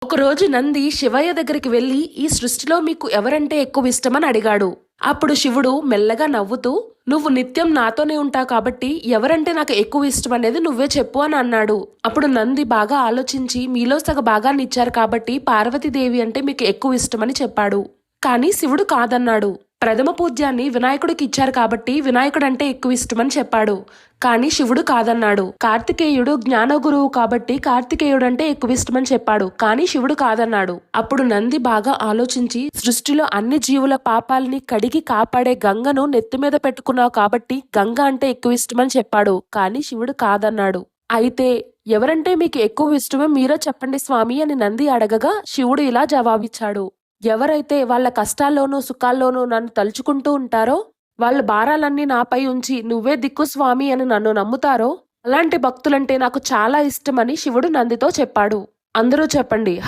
ఒకరోజు నంది శివయ్య దగ్గరికి వెళ్లి ఈ సృష్టిలో మీకు ఎవరంటే ఎక్కువ ఇష్టమని అడిగాడు. అప్పుడు శివుడు మెల్లగా నవ్వుతూ, నువ్వు నిత్యం నాతోనే ఉంటావు కాబట్టి ఎవరంటే నాకు ఎక్కువ ఇష్టం అనేది నువ్వే చెప్పు అని అన్నాడు. అప్పుడు నంది బాగా ఆలోచించి, మీలో సగ భాగాన్ని ఇచ్చారు కాబట్టి పార్వతీదేవి అంటే మీకు ఎక్కువ ఇష్టమని చెప్పాడు. కానీ శివుడు కాదన్నాడు. ప్రథమ పూజ్యాన్ని వినాయకుడికి ఇచ్చారు కాబట్టి వినాయకుడంటే ఎక్కువ ఇష్టమని చెప్పాడు. కానీ శివుడు కాదన్నాడు. కార్తికేయుడు జ్ఞాన గురువు కాబట్టి కార్తికేయుడంటే ఎక్కువ ఇష్టమని చెప్పాడు. కానీ శివుడు కాదన్నాడు. అప్పుడు నంది బాగా ఆలోచించి, సృష్టిలో అన్ని జీవుల పాపాలని కడిగి కాపాడే గంగను నెత్తిమీద పెట్టుకున్నావు కాబట్టి గంగ అంటే ఎక్కువ ఇష్టమని చెప్పాడు. కానీ శివుడు కాదన్నాడు. అయితే ఎవరంటే మీకు ఎక్కువ ఇష్టమో మీరే చెప్పండి స్వామి అని నంది అడగగా శివుడు ఇలా జవాబిచ్చాడు. ఎవరైతే వాళ్ళ కష్టాల్లోనూ సుఖాల్లోనూ నన్ను తలుచుకుంటూ ఉంటారో, వాళ్ళ భారాలన్నీ నాపై ఉంచి నువ్వే దిక్కు స్వామి అని నన్ను నమ్ముతారో అలాంటి భక్తులంటే నాకు చాలా ఇష్టమని శివుడు నందితో చెప్పాడు. అందరూ చెప్పండి.